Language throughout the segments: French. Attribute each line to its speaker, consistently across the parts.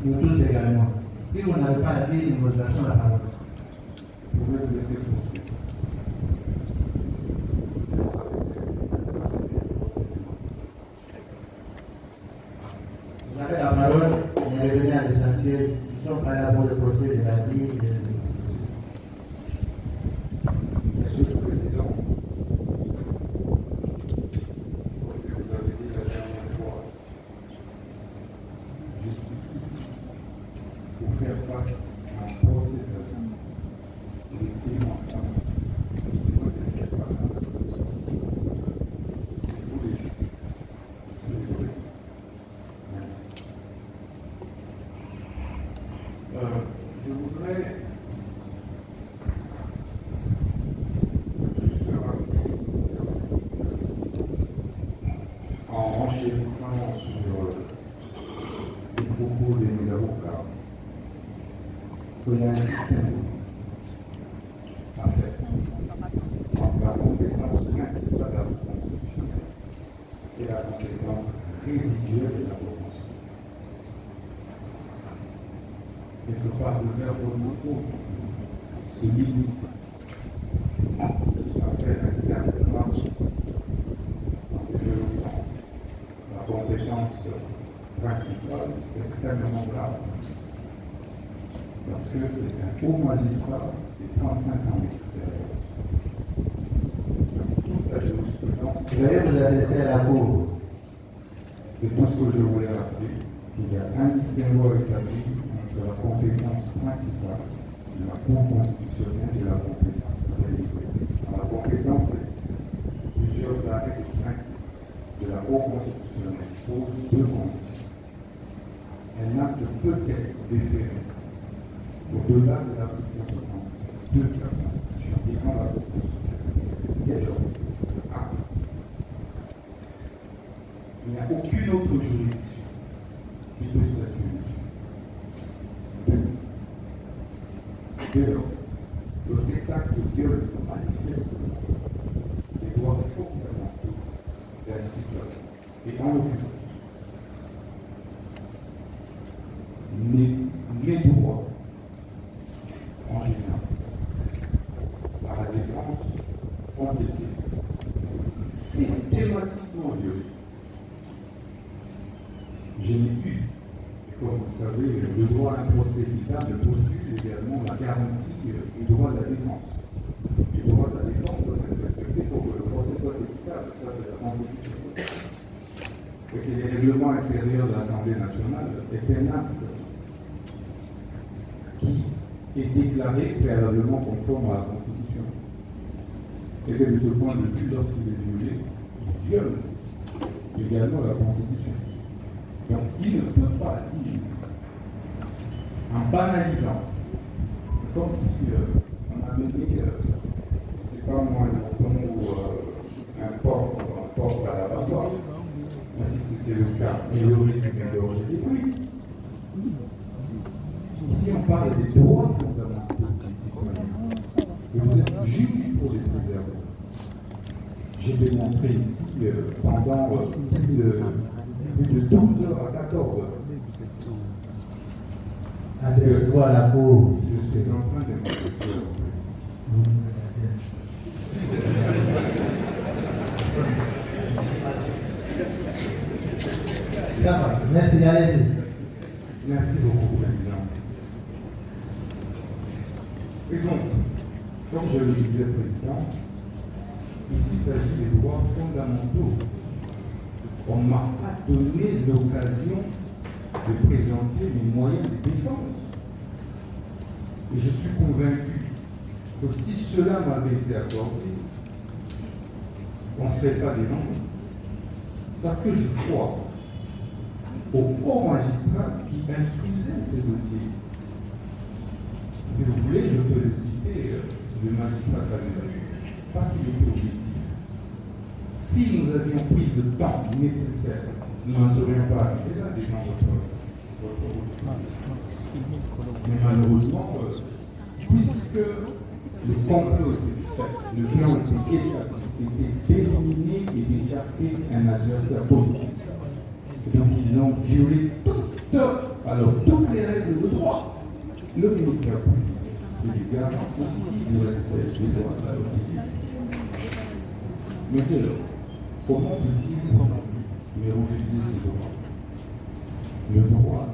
Speaker 1: nous tous également. Si vous n'avez pas appris une motivation, la parole.
Speaker 2: Vous pouvez vous laisser poursuivre.
Speaker 1: Vous avez la parole, on est revenu à l'essentiel. Nous sommes pas là pour le procès de la vie et de l'institution.
Speaker 2: Monsieur le Président, comme je vous avais dit la dernière fois, je suis ici pour faire face à un procès de la vie. Laissez-moi parler. C'est moi qui ne sais pas. C'est vous les juges. Je suis désolé. Merci. Je voudrais juste rappeler, en renchérissant sur les propos de mes avocats, qu'il y a un distinguo à faire entre la compétence principale de la Constitution et la compétence résiduelle de la Constitution. Quelque part, le verbe mot se limite à faire un certain marche en développant la compétence principale, c'est extrêmement grave. Parce que c'est un haut magistrat de 35 ans d'expérience. Toute la jurisprudence.
Speaker 1: Veuillez vous adresser à la Cour.
Speaker 2: C'est tout ce que je voulais rappeler. Il y a un distinguo établi entre la compétence principale de la Cour constitutionnelle et la compétence résiduelle. La compétence, plusieurs arrêts de principe de la Cour constitutionnelle posent deux conditions. Un acte peut être déféré au-delà de l'article 162 de la Constitution et quand la Cour constitutionnelle. Dès lors, il n'y a aucune autre juridiction qui peut statuer dessus. Dès lors, le cet acte viole manifestement les droits fondamentaux d'un citoyen. Et en l'occurrence, les droits, en général, à la défense, ont été systématiquement violés. Je n'ai eu, comme vous le savez, le droit à un procès équitable postule également la garantie du droit de la défense. Le droit de la défense doit être respecté pour que le procès soit équitable. Ça, c'est la Constitution. Et que les règlements intérieurs de l'Assemblée nationale est un acte qui est déclaré préalablement conforme à la Constitution. Et que de ce point de vue, lorsqu'il est violé, il viole également la Constitution. Donc, il ne peut pas dire, en banalisant, comme si on a mené, c'est pas moi, un porte à l'abattoir, mais si c'était le cas, il aurait été engorgé des prix. Ici, on parle des droits fondamentaux des citoyens. Et vous êtes juge pour les préserver. J'ai démontré ici pendant plus de 12 heures à 14 heures.
Speaker 1: Adresse-toi à la Cour.
Speaker 2: Je suis en train de m'adresser.
Speaker 1: Ça va. Merci, allez-y.
Speaker 2: Merci beaucoup, Président. Et donc, comme je le disais, Président, ici il s'agit des droits fondamentaux. On ne m'a pas donné l'occasion de présenter les moyens de défense. Et je suis convaincu que si cela m'avait été accordé, on ne serait pas des nombres. Parce que je crois au haut magistrat qui instruisait ces dossiers. Si vous voulez, je peux le citer, le magistrat Kamel, parce qu'il était objectif. Si nous avions pris le temps nécessaire, nous n'en serions pas arrivés là, des gens votre mais malheureusement, puisque le complot était fait, le plan était établi, c'était déterminé et déjà un adversaire politique. Donc ils ont violé toute Alors, toutes les règles de droit, le ministère public, c'est le garant aussi du respect des droits de la République. Mais dès lors, comment peut-il aujourd'hui me refuser ces droits? Le droit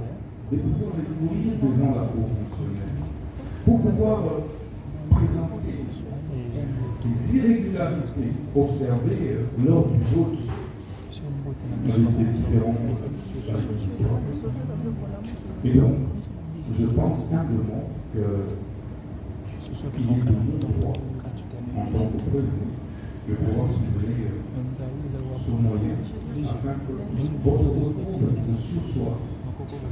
Speaker 2: de pouvoir recourir devant la Cour constitutionnelle pour pouvoir présenter ces irrégularités observées lors du vote de ces différents histoires. Et donc, je pense humblement qu'il est de mon droit, en tant que prévenu, de pouvoir soulever ce moyen afin que votre recours se sursoir.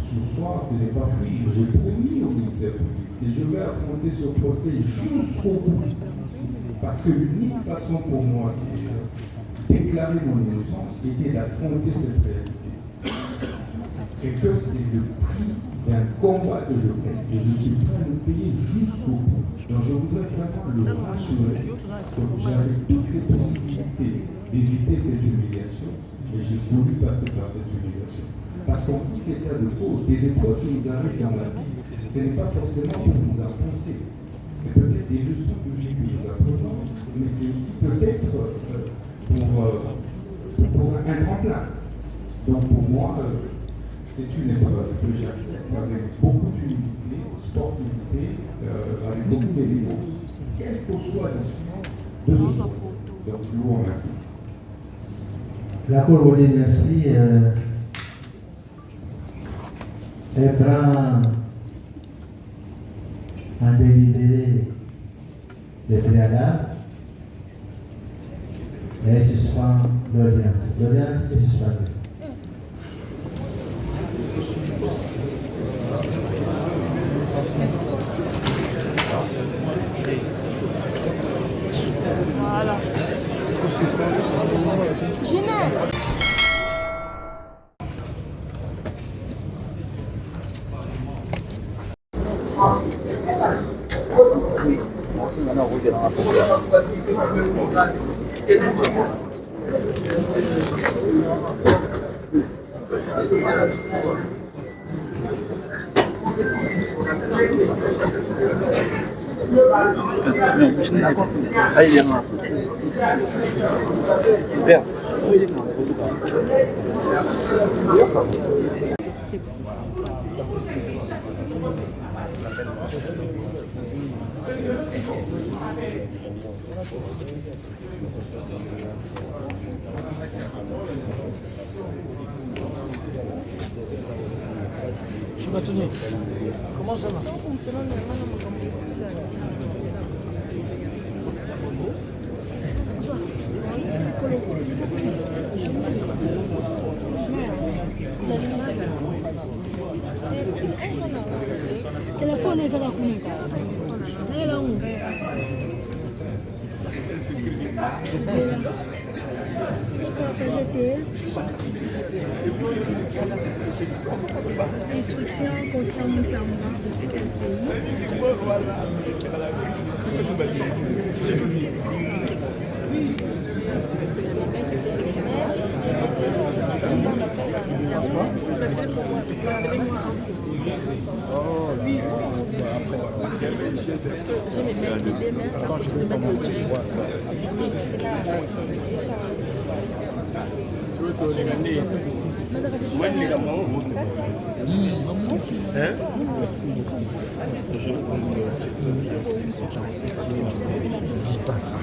Speaker 2: Sursoir, ce n'est pas fuir. J'ai promis au ministère public et je vais affronter ce procès jusqu'au bout. Parce que l'unique façon pour moi de déclarer mon innocence était d'affronter cette réalité. Et que c'est le prix d'un combat que je fais. Et je suis prêt à le payer jusqu'au bout. Donc je voudrais vraiment le rassurer que j'avais toutes les possibilités d'éviter cette humiliation. Et j'ai voulu passer par cette humiliation. Parce qu'en tout état de cause, des épreuves qui nous arrivent dans la vie, ce n'est pas forcément pour nous enfoncer. C'est peut-être des leçons de vie que nous apprenons, mais c'est aussi peut-être pour un tremplin. Donc pour moi, c'est une épreuve que j'accepte avec beaucoup d'humilité, sportivité, avec beaucoup d'élégance, quel que soit l'issue de ce procès. Donc je vous remercie.
Speaker 1: La Cour vous dit merci. Elle prend en délibéré les préalables et elle suspend l'audience. L'audience est suspendue.
Speaker 3: Voilà. Ginette.
Speaker 4: Allez, viens. Super.
Speaker 3: Comment ça va?
Speaker 5: Telefoni inaweza kunika. Hela unga. Só que j'étais discussion constamment depuis
Speaker 6: Quand je vais commencer, je vois. Je vais prendre 645 pas ça.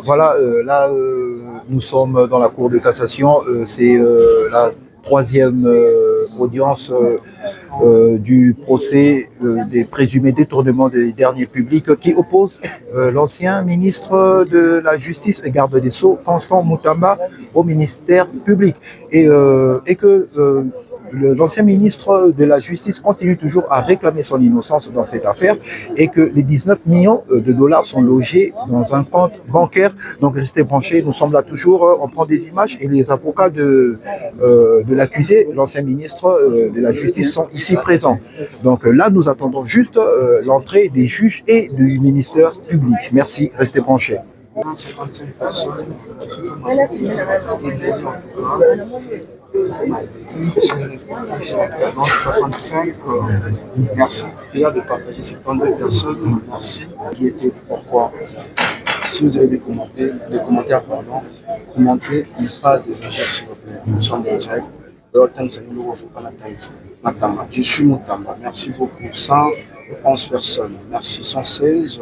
Speaker 4: Voilà, là, nous sommes dans la Cour de cassation. C'est la troisième audience du procès des présumés détournements des derniers publics qui oppose l'ancien ministre de la Justice et garde des Sceaux, Constant Moutamba, au ministère public. Et que l'ancien ministre de la Justice continue toujours à réclamer son innocence dans cette affaire et que les 19 millions de dollars sont logés dans un compte bancaire. Donc restez branchés, nous sommes là toujours, on prend des images et les avocats de l'accusé, l'ancien ministre de la Justice, sont ici présents. Donc là, nous attendons juste l'entrée des juges et du ministère public. Merci, restez branchés.
Speaker 7: 55 personnes. Donc 65, merci. Prière de partager ces 32 personnes. Merci. Qui était pourquoi? Si vous avez des commentaires, pardon, commentez, il n'y a pas de rejet, s'il vous plaît. Nous sommes en direct. Je suis Moutamba. Merci beaucoup. 111 personnes. Merci. 116.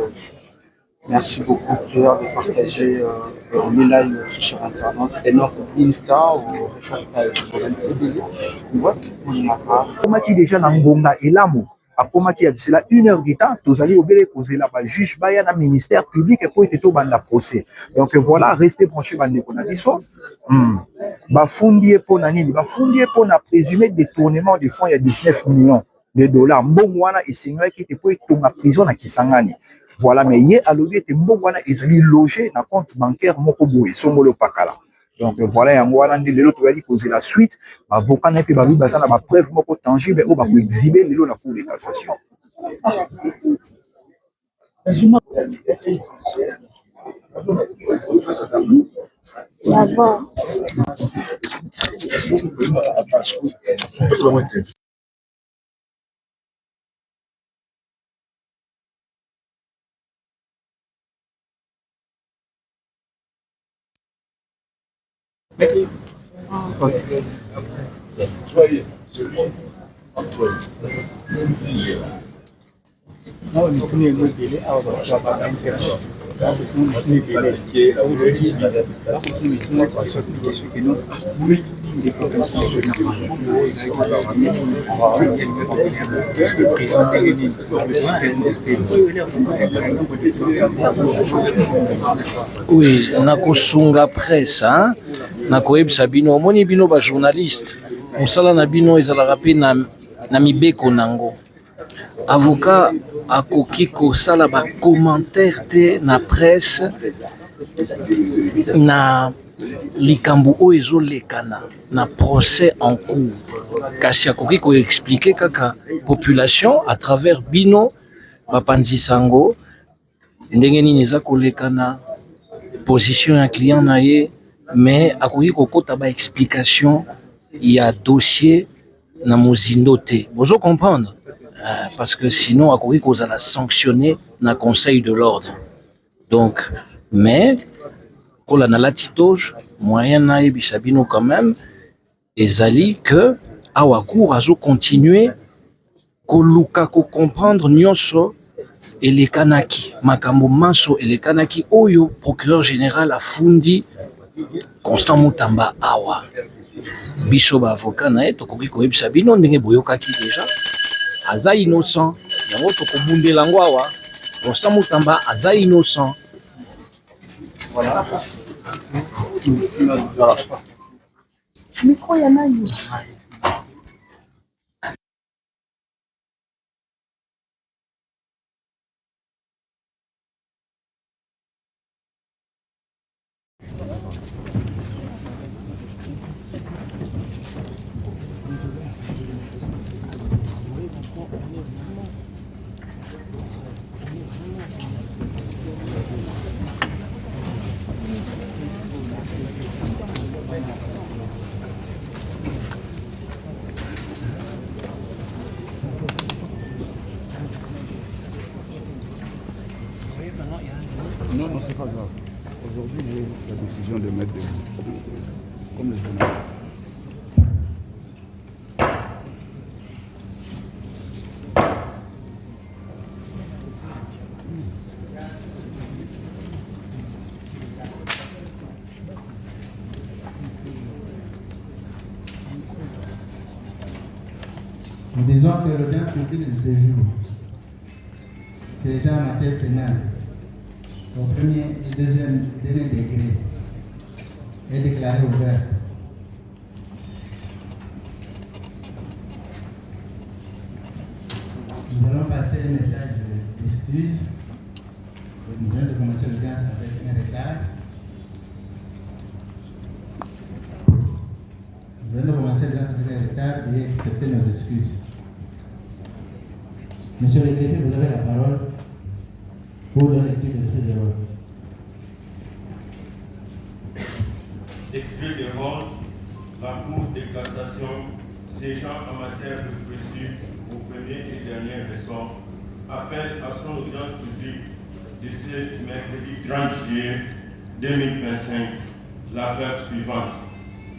Speaker 7: Merci beaucoup, prière de partager les lives sur Internet. Et notre Insta ou
Speaker 4: akomaki déjà na ngonga elamu akomaki ya cela 1 heure du temps tozali obele kozela ba juge baya na ministère public et po ete to banda procès. Donc voilà, restez branchés bandeko na biso. Bafundi po na nini? Bafundi po na présumé détournement de fonds ya 19 millions de dollars. Mbongo wana esengaki te po etonga prison na Kisangani. Voilà, mais hier à l'objet était mbongwana ezali logé na compte bancaire moko boye songolo pakala. Donc voilà, yango wana ndi lelo toyali poser la suite, avocat na pe ba baza na ba preuve moko tangible o ba ko exhiber lelo na cour de cassation.
Speaker 3: Ça va.
Speaker 7: Soyez celui entre eux.
Speaker 8: Oui, nakosunga presse, hein? Nakoyebisa bino, omoni bino ba journaliste, mosala na bino ezalaka pe na mibeko nango. Avocat akoki kosala ba commentaire te na presse na likambo oyo ezolekana na procès en cours. Kasi akoki ko expliquer kaka population à travers bino bapanzi sango ndenge nini eza kolekana position ya client na ye, mais akoki kokota ba explication ya dossier na mozindo te. Bozo comprendre? Parce que sinon akoki kozala sanctionné na conseil de l'ordre. Donc mais kola na latitoge moyen na yebisa bino quand même ezali que awa cour azo continuer koluka ko comprendre nyonso elekanaki makambo maso elekanaki oyo procureur général afundi Constant Moutamba awa. Biso ba avocat na ye tokoki koyebisa bino ndenge boyokaki déjà aza innocent yango tokobundela ngo awa Constant Moutamba aza innocent. Voilà.
Speaker 3: Micro ya nani?
Speaker 9: Non, non, c'est pas grave. Aujourd'hui, j'ai la décision de mettre des comme les journalistes.
Speaker 1: Disons que l'audience publique de ce jour, ces gens en matière pénale, au premier et deuxième dernier degré, est déclaré ouvert. Nous allons passer un message d'excuse. Nous venons de commencer l'audience avec un retard. Nous venons de commencer l'audience avec un retard et accepter nos excuses. Monsieur le greffier, vous avez la parole pour donner lecture de ces erreurs.
Speaker 10: Extrait de rôle, la Cour de cassation, séchant en matière de poursuite au premier et dernier ressort, appelle à son audience publique de ce mercredi 30 juillet 2025 l'affaire suivante.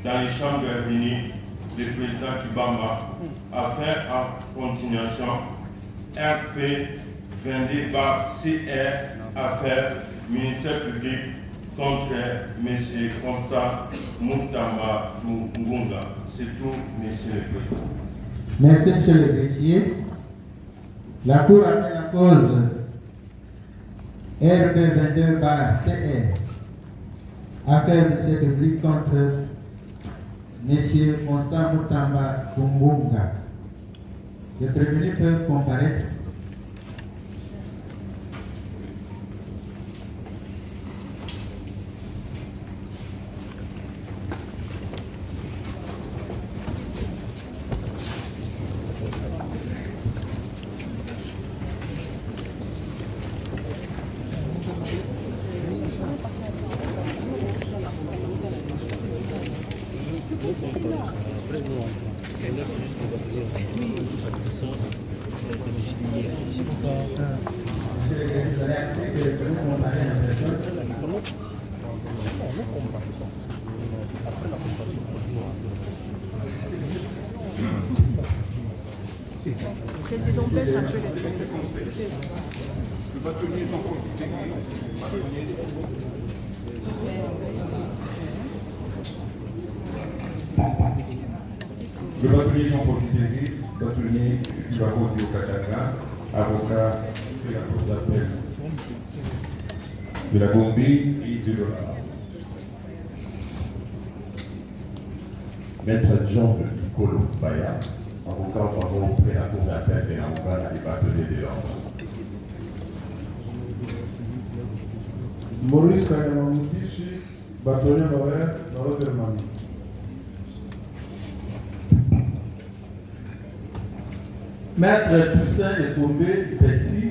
Speaker 10: Dans les chambres réunies du président Kibamba, affaire en continuation, RP 22/CR, affaire ministère public contre M. Constant Moutamba Ngunga. C'est tout, Monsieur le Président.
Speaker 1: Merci, Monsieur le greffier. La Cour appelle la cause RP 22/CR, affaire ministère public contre M. Constant Moutamba Ngunga. Les prévenus peuvent comparaître.
Speaker 2: Le bâtonnier Jean-Paul Kiteri, bâtonnier du barreau de Okatanga, avocat de la Cour d'appel de la Gombe et de l'Ola.
Speaker 11: Maître Jean Nicolo Baya, avocat au barreau de la Cour d'appel de l'Angola et bâtonnier de l'Angola.
Speaker 12: Maurice Kanyamamoukishi, bâtonnier honoraire dans l'autre mamie.
Speaker 13: Maître Toussaint Ekombe Petit,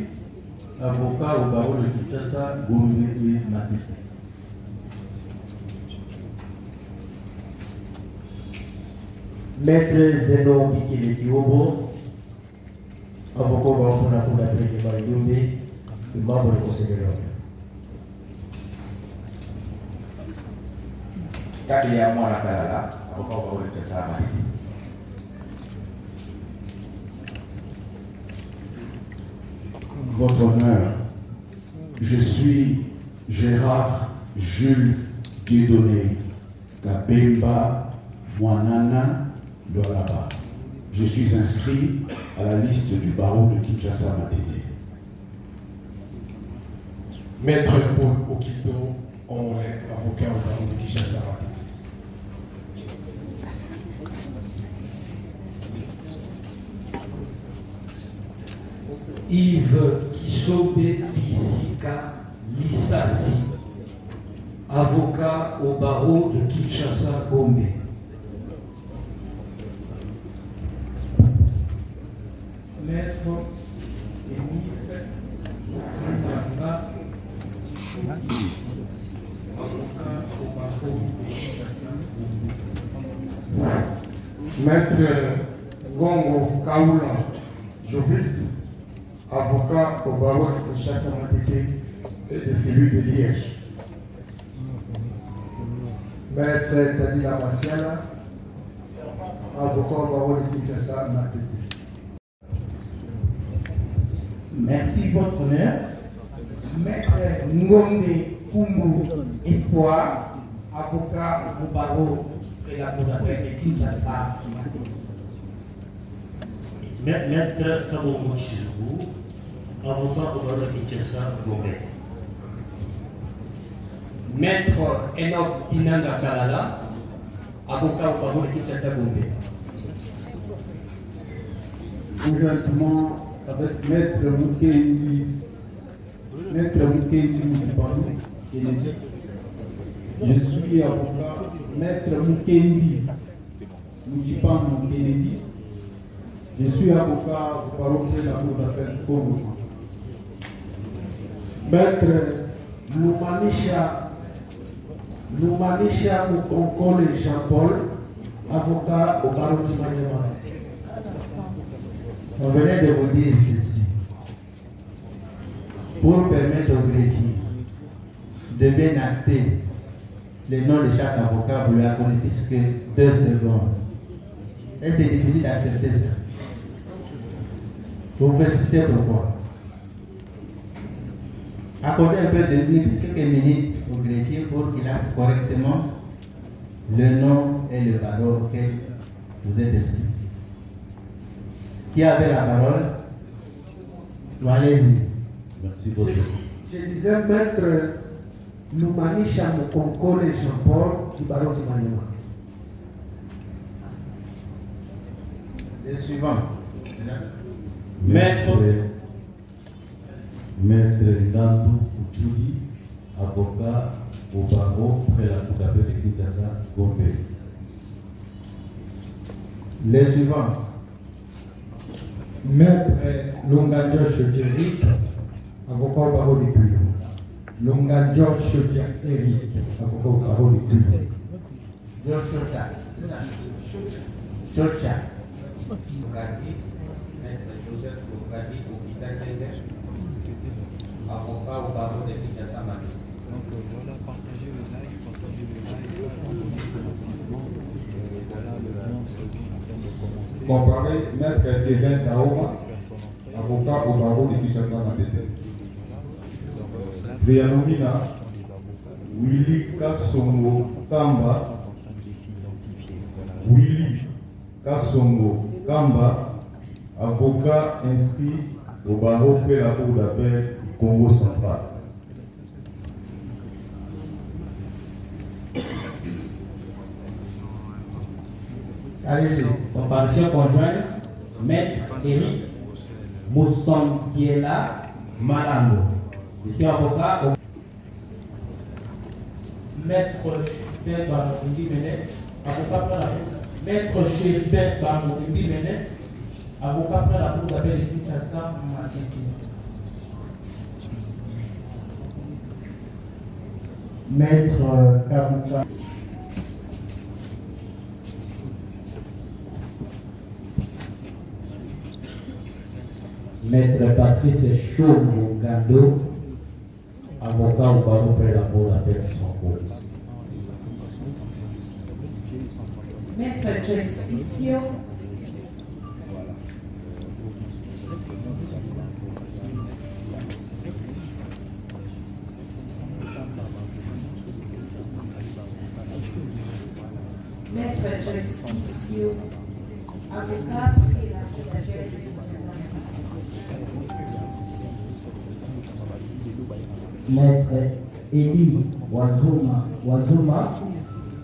Speaker 13: avocat au barreau de Kinshasa, Gombe et Matete.
Speaker 14: Maître Zeno Bikele Kiobo, avocat au barreau de la Cour d'appel de Gombe et membre du Conseil de l'Ordre.
Speaker 11: Katia Mwana Kalala, avocat au barreau de Kinshasa, Matete.
Speaker 15: Votre honneur, je suis Gérard Jules Dieudonné Kabemba Mwanana Lolaba. Je suis inscrit à la liste du barreau de Kinshasa Matete.
Speaker 16: Maître Paul Okito, honoraire avocat au barreau de Kinshasa Matete.
Speaker 14: Yves Kisobe Bisika Lissasi, avocat au barreau de Kinshasa Gombe.
Speaker 13: Maître Emif Ndanga, avocat au barreau de Kinshasa Gombe.
Speaker 12: Maître Gongo Kaoula Jovit, avocat au barreau de Kinshasa Matete et de celui de Liège. Maître Tadila Massiala, avocat au barreau de Kinshasa Matete.
Speaker 17: Merci, votre honneur. Maître Ngombe Kumbu Espoir, avocat au barreau de la Cour d'appel de Kinshasa Matete.
Speaker 14: Maître Kabongo Chizougou, avocat au barreau de Kinshasa, Gombe.
Speaker 18: Maître Enoch Pinanga Kalala, avocat au barreau de Kinshasa, Gombe.
Speaker 12: Conjointement avec Maître Mukendi Moukibano, je suis avocat Maître Mukendi Moukibano Kennedy. Je suis avocat au barreau de la Cour d'affaires du Congo. Maître Loumanisha Moukonkole Jean-Paul, avocat au barreau du Maniema.
Speaker 1: On venait de vous dire ceci. Pour permettre au greffier de bien acter le nom de chaque avocat, vous lui accordez que 2 secondes. Et c'est difficile d'accepter ça. Vous vous expliquez pourquoi. Accordez un peu de quelques minutes au greffier pour qu'il acte correctement le nom et le barreau auquel vous êtes inscrit. Qui avait la parole? Allez-y.
Speaker 12: Merci beaucoup. Je disais Maître Loumanisha Moukonkole Jean-Paul du barreau du Maniema.
Speaker 1: Le suivant.
Speaker 15: Maître Ndandou Kouchoudi, avocat au barreau près la cour d'appel de Kinshasa, Gombe.
Speaker 1: Le suivant.
Speaker 17: Maître Longa George Eric, avocat au barreau du Culo. Longa George Eric, avocat au barreau du Culo.
Speaker 1: George Chocha, c'est ça. Chocha.
Speaker 18: Longadi, Maître Joseph Longadi, avocat au barreau de Kinshasa.
Speaker 6: Donc voilà, partagez le live, massivement. Voilà l'audience qui est en train de commencer.
Speaker 12: Comparé Maître Kevin Taoma, avocat au barreau de Kinshasa Matete. Trianomina, Willy Kassongo Kamba, Willy Kassongo Kamba, avocat inscrit au barreau près la cour d'appel du Congo central.
Speaker 1: Allez-y.
Speaker 17: Comparution conjointe, Maître Eric Moussonkiela Malango. Je suis avocat au Maître Chefin Bamoudi Menet, avocat pour la Maître Chefin Bamoudi Menet, avocat pour la cour d'appel de Kinshasa Matiki. Maître Kabuka. Maître Patrice Chombo Gando, avocat au barreau près la cour d'appel de Sonko.
Speaker 19: Maître Joyce Issio, Maître Joyce Issio, avocat près la cour d'appel de
Speaker 17: Maître Eli Wazuma,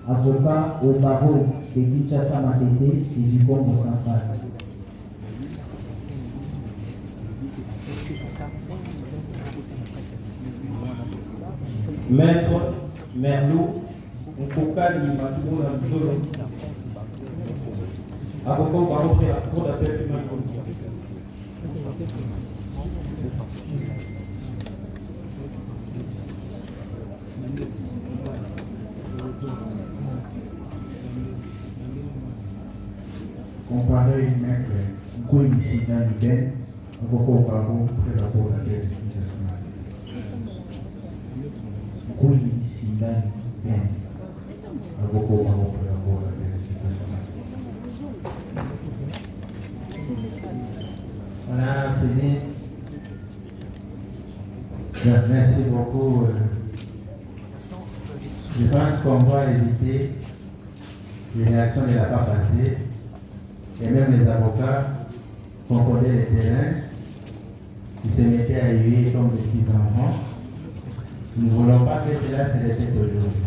Speaker 17: avocat au barreau de Kinshasa Matete et du Congo central. Maître Merlot Nkokani Matimouna Zolo, avocat au barreau près la cour d'appel du Congo. Comparé Maître Gouini Sidani Ben, avocat au barreau près la cour d'appel de Kinshasa. Gouini Sidani Ben, avocat au barreau près la cour d'appel de Kinshasa.
Speaker 1: On a fini. Bien, merci beaucoup. Je pense qu'on va éviter les réactions de la part passée et même les avocats confondaient les terrains, qui se mettaient à huer comme des petits-enfants. Nous ne voulons pas que cela se répète aujourd'hui.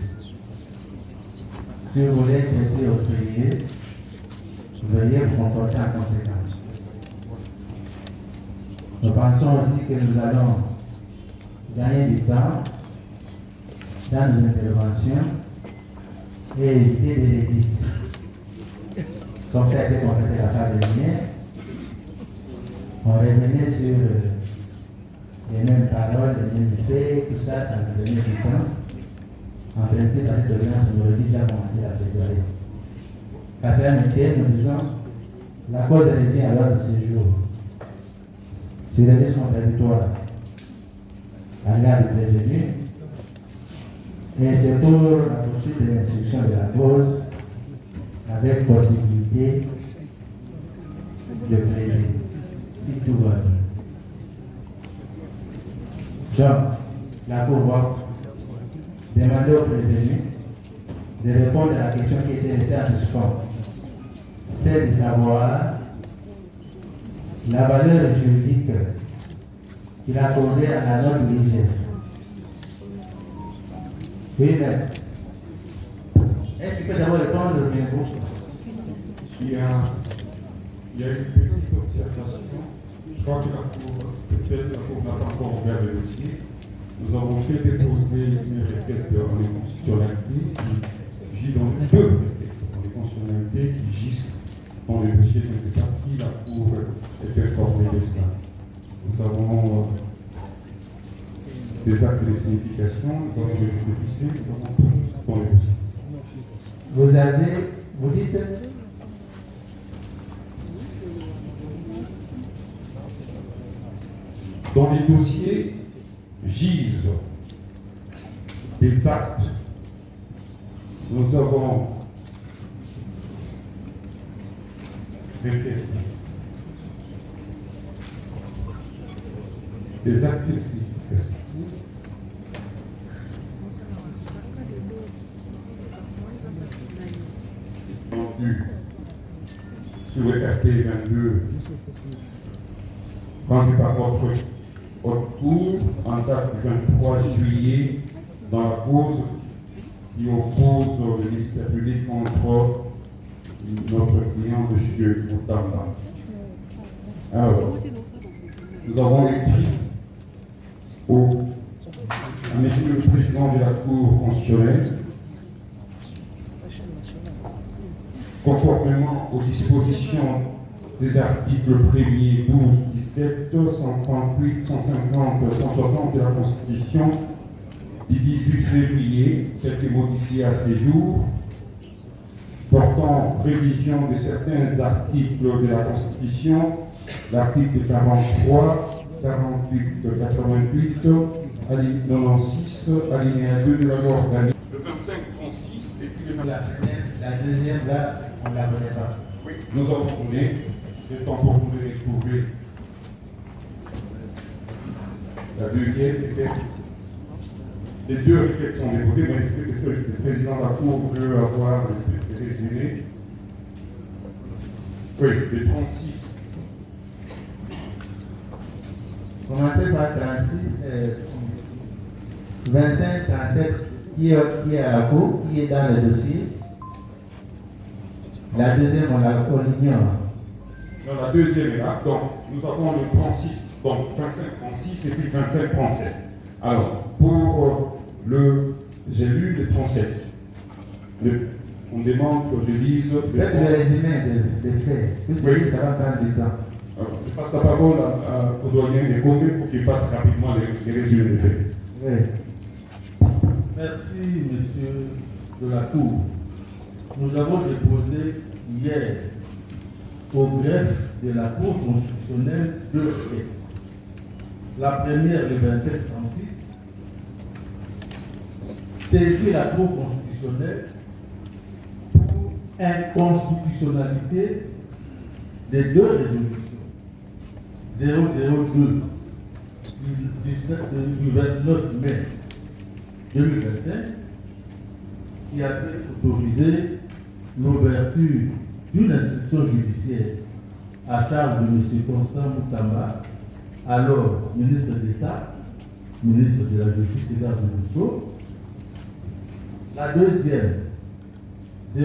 Speaker 1: Si vous voulez traiter au sérieux, veuillez vous comporter en conséquence. Nous pensons aussi que nous allons gagner du temps dans nos interventions et éviter des rédites. Comme ça a été constaté la fois dernière, on revenait sur les mêmes paroles, les mêmes faits, tout ça, ça nous donnait du temps. En principe, à cette audience, on aurait déjà commencé la plaidoyer. Qu'à cela ne tienne, nous disons, la cause revient à l'heure de séjour. Sur les listes contradictoires, à l'égard des prévenus, et c'est pour la poursuite de l'instruction de la cause, avec possibilité de plaider, si tout va bien. Donc, la Cour va demander aux prévenus de répondre à la question qui était laissée en suspens, c'est de savoir la valeur juridique qu'il a accordée à la note de l'IGF. Oui, mais est-ce qu'il peut d'abord répondre bien gauche?
Speaker 2: Il y a une petite observation. Je crois que la Cour, peut-être la Cour n'a pas encore ouvert le dossier. Nous avons fait déposer une requête en inconstitutionnalité qui gît dans deux requêtes en inconstitutionnalité qui gisent dans le dossier de cette partie. La Cour est informée de cela. Nous avons des actes de signification, nous avons des récépissés, nous avons tout dans le dossier.
Speaker 1: Vous dites
Speaker 2: dans les dossiers gisent des actes. Nous avons des actes de signification. Sur le RT 22, rendu par votre cour en date du 23 juillet dans la cause qui oppose le ministère public contre notre client, M. Moutamba. Alors, nous avons écrit à monsieur le président de la Cour constitutionnelle, conformément aux dispositions des articles 1er, 12, 17, 138, 150, 160 de la Constitution du 18 février, tel que modifié à ces jours, portant révision de certains articles de la Constitution, l'article 43, 48, 88, alinéa 96, alinéa 2 de la loi organique. Le 25, 36 et puis le 25.
Speaker 1: La deuxième, là, on ne la connaît pas.
Speaker 2: Oui, nous avons tourné, le temps pour vous de retrouver. La deuxième était. Les deux requêtes sont déposées, mais le président de la Cour veut avoir le résumé. Oui, les 36.
Speaker 1: Commencez par 36, 25, 37, qui est à la Cour, qui est dans le dossier. La deuxième, on l'ignore.
Speaker 2: Non, la deuxième est là. Donc, nous avons le 36, donc 25, 36 et puis 25, 37. Alors, pour j'ai lu le 37. On demande que je lise.
Speaker 1: Faites le résumé des faits. Oui, ça va prendre du temps.
Speaker 2: Alors, je passe la parole au doyen des Congés pour qu'il fasse rapidement les résumés des faits.
Speaker 1: Oui.
Speaker 12: Merci, monsieur de la Cour. Nous avons déposé hier au greffe de la Cour constitutionnelle deux requêtes. La première, le 27-36, saisit la Cour constitutionnelle pour inconstitutionnalité des deux résolutions. 002 du 29 mai 2025 qui avait autorisé l'ouverture d'une instruction judiciaire à charge de M. Constant Moutamba, alors ministre d'État, ministre de la Justice et garde des Sceaux. La deuxième, 004,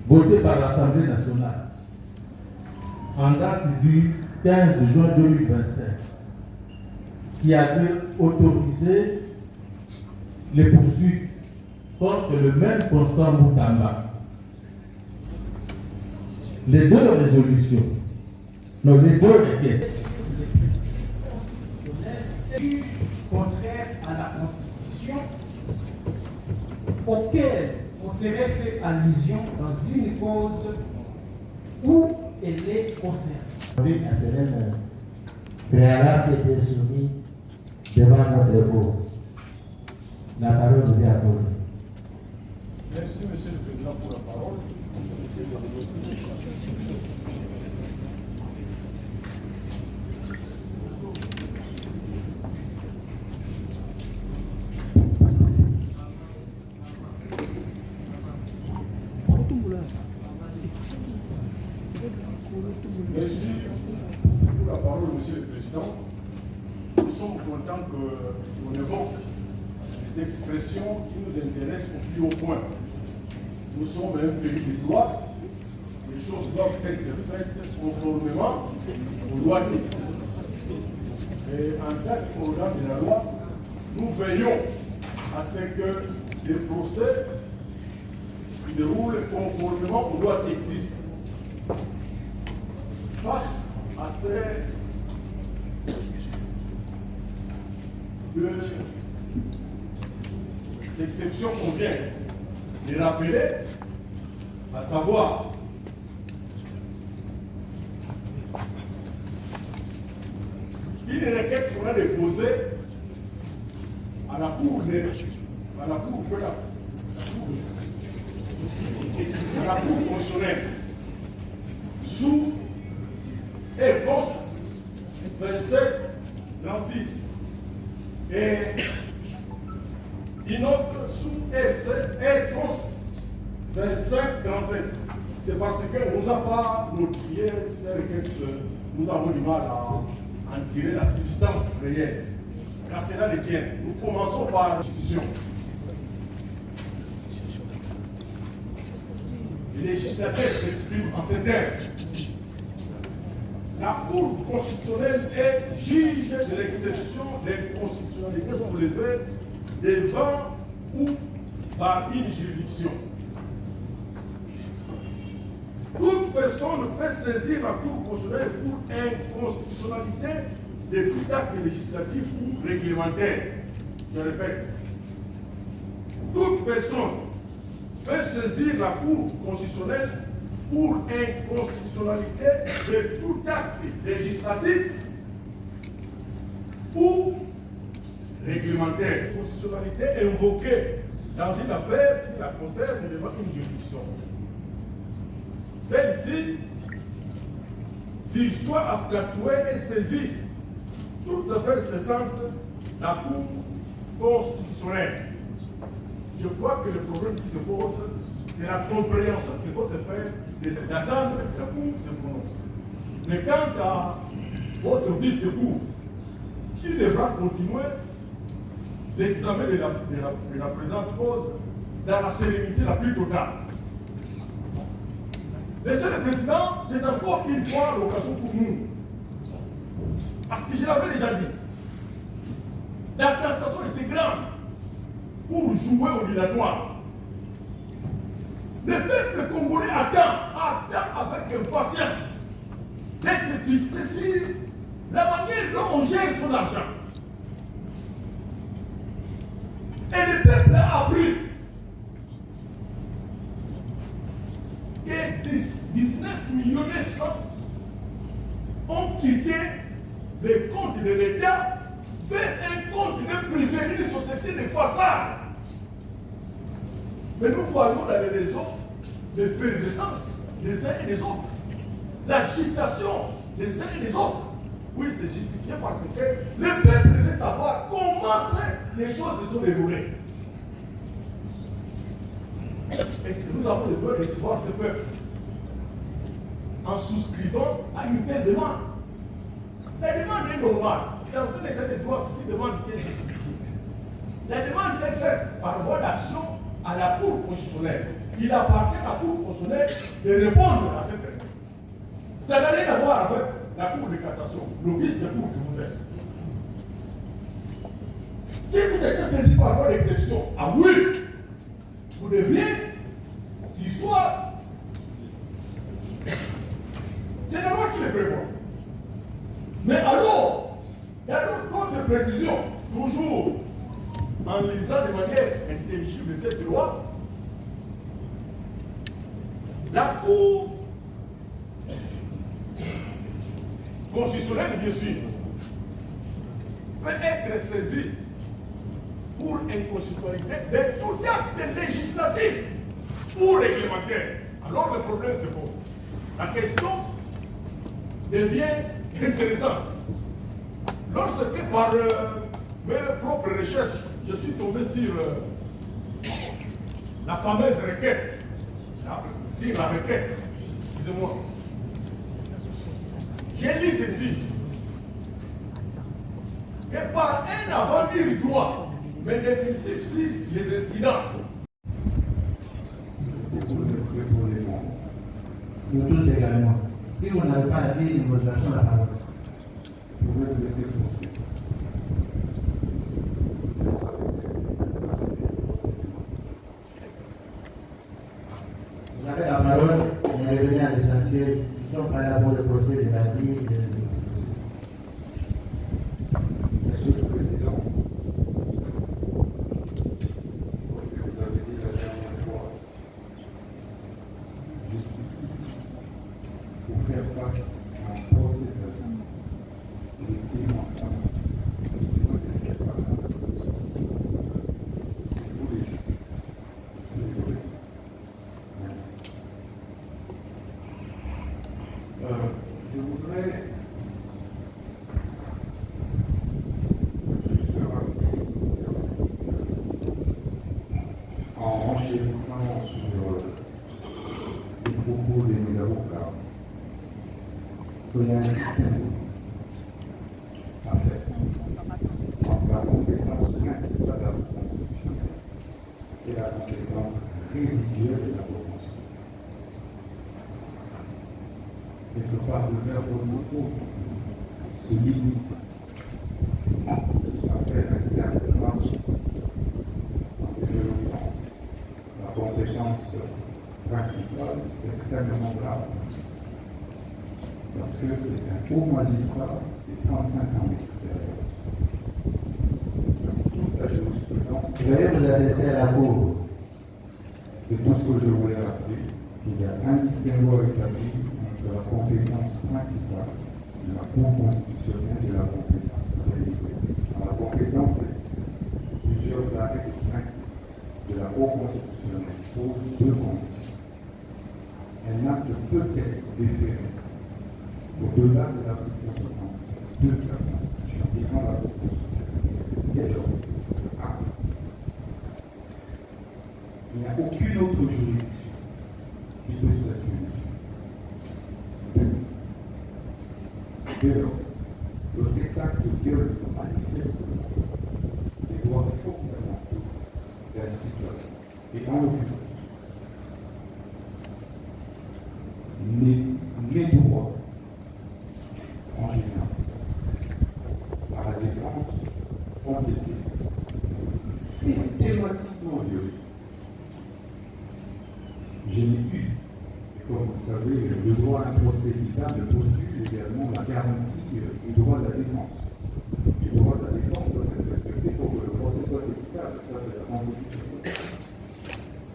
Speaker 12: votée par l'Assemblée nationale en date du 15 juin 2025, qui avait autorisé les poursuites contre le même Constant Moutamba. Les deux résolutions, non, les deux requêtes.
Speaker 17: Contraire à la Constitution, auquel on serait fait allusion dans une cause où elle est concernée.
Speaker 20: Un certain préalable était soumis devant notre cour. La parole vous est accordée.
Speaker 16: Merci, Monsieur le Président, pour la parole. Merci pour la parole, Monsieur le Président. Nous sommes contents qu'on évoque les expressions qui nous intéressent au plus haut point. Nous sommes un pays de droit. Les choses doivent être faites conformément aux lois qui existent. Et en tant qu'organe de la loi, nous veillons à ce que les procès se déroulent conformément aux lois qui existent. Face à ces exceptions qu'on vient de rappeler, à savoir une requête qu'on a déposée à la Cour constitutionnelle sous ECOS 27-36 et une autre sous ECOS 25-37. C'est parce qu'on ne nous a pas notifié ces requêtes que nous avons du mal à en tirer la substance réelle. Car cela les tient. Nous commençons par la Constitution. Le législateur s'exprime en ces termes. La Cour constitutionnelle est juge de l'exception d'inconstitutionnalité soulevée devant ou par une juridiction. Toute personne peut saisir la Cour constitutionnelle pour inconstitutionnalité de tout acte législatif ou réglementaire. Je répète, toute personne peut saisir la Cour constitutionnelle pour inconstitutionnalité de tout acte législatif ou réglementaire. Constitutionnalité invoquée dans une affaire qui la concerne devant une juridiction. Celle-ci, s'il soit à statuer et saisir toute affaire cessante la Cour constitutionnelle. Je crois que le problème qui se pose, c'est la compréhension qu'il faut se faire d'attendre que la Cour se prononce. Mais quant à votre vice de Cour, il devra continuer l'examen de la présente cause dans la sérénité la plus totale. Monsieur le Président, c'est encore une fois l'occasion pour nous. Parce que je l'avais déjà dit, la tentation était grande pour jouer au dilatoire. Le peuple congolais attend avec impatience d'être fixé sur la manière dont on gère son argent. Et le peuple a appris que 19 900 000 ont quitté les comptes de l'État vers un compte de privé, une société de façade. Mais nous voyons dans les réseaux l'effervescence des uns et des autres, l'agitation des uns et des autres. Oui, c'est justifié parce que le peuple veut savoir comment les choses se sont déroulées. Est-ce que nous avons le droit de recevoir ce peuple? en souscrivant à une telle demande. La demande est normale. Dans un état de droit, c'est une demande qui est justifiée. La demande est faite par voie d'action à la Cour constitutionnelle. Il appartient à la Cour constitutionnelle de répondre à cette demande. Ça n'a rien à voir avec la Cour de cassation, l'office de cour que vous êtes. Si vous êtes saisi par voie d'exception, ah oui, vous devriez s'y soir. C'est la loi qui le prévoit. Mais alors, il y a d'autres précisions, toujours en lisant de manière intelligible cette loi, la Cour constitutionnelle, bien sûr, peut être saisie pour inconstitutionnalité de tout acte législatif ou réglementaire. Alors le problème se pose. La question devient intéressante. Lorsque par mes propres recherches, je suis tombé sur la fameuse requête, sur la requête, excusez-moi, j'ai lu ceci, que par un avenir du droit, mais définitif si les incidents.
Speaker 20: Nous tous également. Si vous n'avez pas dit, nous vous achetons la parole.
Speaker 2: Vous pouvez me laisser poursuivre.
Speaker 20: Vous avez la parole, on est revenu à l'essentiel. Nous sommes pas là pour le procès de la vie et de l'exécution.
Speaker 2: Monsieur le Président, je vous avais dit la dernière fois, je suis ici pour faire face à un procès de laissez-moi. Laissez-moi, je ne sais pas. C'est vous les juges. Je suis désolé. Merci. Je voudrais juste rappeler, en renchérissant sur les propos de mes avocats, qu'il y a un distinguo à faire entre la compétence principale de la Cour constitutionnelle et la compétence résiduelle de la Cour constitutionnelle. Quelque part, le verbe monopole se limite à faire un certain marxisme en développant la compétence principale, c'est extrêmement grave. Parce que c'est un haut magistrat de 35 ans d'expérience. Toute la jurisprudence.
Speaker 20: Vous allez vous adresser à la Cour.
Speaker 2: C'est tout ce que je voulais rappeler. Il y a un distinguo établi entre la compétence principale de la Cour constitutionnelle et la compétence résiduelle. La compétence, plusieurs arrêts de principe de la Cour constitutionnelle posent deux conditions. Un acte peut être déféré au-delà de l'article 162 de la Constitution, devant la Cour constitutionnelle. Dès lors, il n'y a aucune autre juridiction qui peut statuer dessus. Dès lors, le cet acte viole manifestement les droits fondamentaux d'un citoyen. Et en l'occurrence, les droits en général par la défense ont été systématiquement violés. Je n'ai eu, comme vous le savez, le droit à un procès équitable postule également la garantie du droit de la défense. Le droit de la défense doit être respecté pour que le procès soit équitable. Ça, c'est la Constitution.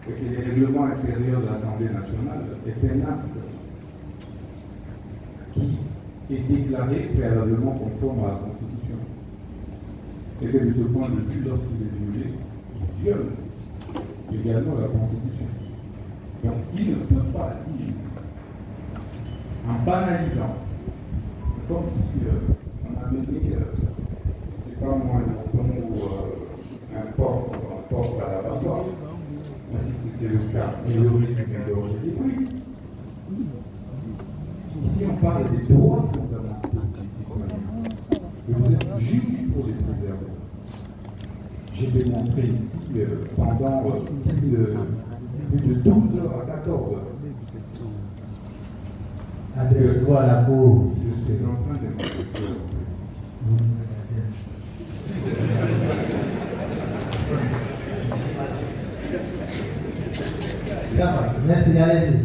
Speaker 2: Et que les règlements intérieurs de l'Assemblée nationale est un acte qui est déclaré préalablement conforme à la Constitution. Et que de ce point de vue, lorsqu'il est violé, il viole également la Constitution. Donc il ne peut pas dire, en banalisant, comme si on avait mis, c'est pas moi, un porte à la barre, mais si c'était le cas, il aurait dû m'interroger. Oui. Ici, on parle des droits fondamentaux des citoyens. Et vous êtes juge pour les préserver. J'ai démontré ici pendant plus de 12 heures à 14 heures.
Speaker 20: Adressez-vous à la Cour.
Speaker 2: Je suis en train de m'adresser.
Speaker 20: Merci, allez-y.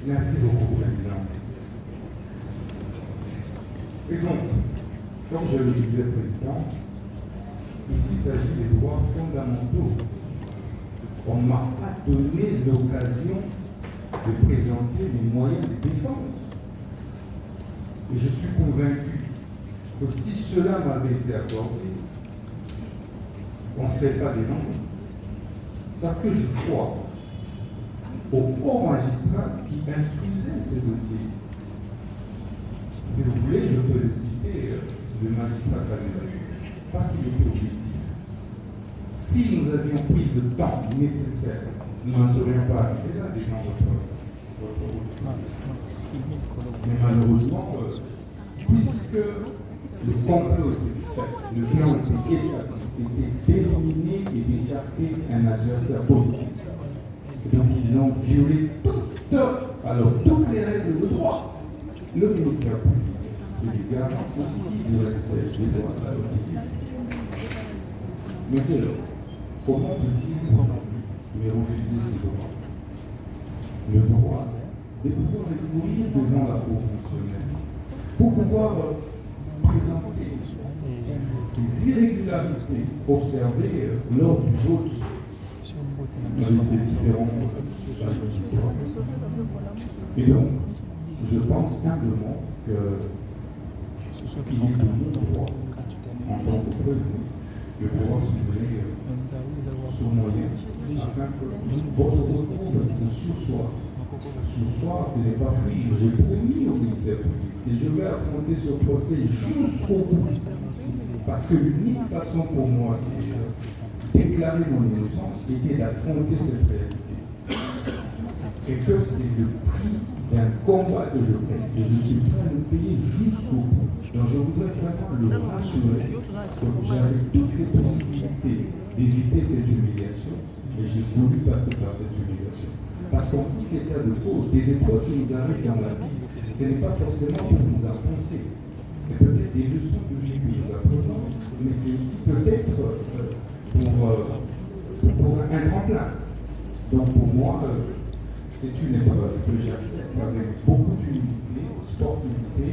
Speaker 2: Merci beaucoup, Président. Et donc, comme je le disais, Président, ici il s'agit des droits fondamentaux. On ne m'a pas donné l'occasion de présenter les moyens de défense. Et je suis convaincu que si cela m'avait été accordé, on ne serait pas des nombres. Parce que je crois au haut magistrat qui instruisait ces dossiers. Si vous voulez, je peux le citer, le magistrat Kabila, parce qu'il était objectif. Si nous avions pris le temps nécessaire, nous n'en serions pas arrivés là, déjà votre mais malheureusement, puisque le complot était fait, le plan était établi, c'était déterminé et d'écarter un adversaire politique. Donc ils ont violé toutes les règles de droit. Le ministère public, c'est les garants aussi du respect des droits de la République. Mais dès lors, comment peut-il aujourd'hui me refuser ces droits? Le droit de pouvoir recourir devant la Cour constitutionnelle pour pouvoir présenter ces irrégularités observées lors du vote dans ces différents et donc, je pense simplement que il est de mon droit, en tant que prévenu, de pouvoir soulever son moyen afin que votre recours se sursoir. Sursoir, ce n'est pas fuir. J'ai promis au ministère public et je vais affronter ce procès jusqu'au bout. Parce que l'unique façon pour moi de déclarer mon innocence était d'affronter cette réalité. Et que c'est le prix d'un combat que je prends. Et je suis prêt à le payer jusqu'au bout. Donc je voudrais vraiment le rassurer que j'avais toutes les possibilités d'éviter cette humiliation. Et j'ai voulu passer par cette humiliation. Parce qu'en tout état de cause, des épreuves qui nous arrivent dans la vie, ce n'est pas forcément pour nous enfoncer. C'est peut-être des leçons de vie que nous apprenons, mais c'est aussi peut-être pour un tremplin. Donc pour moi, c'est une épreuve que j'accepte avec beaucoup d'humilité, sportivité,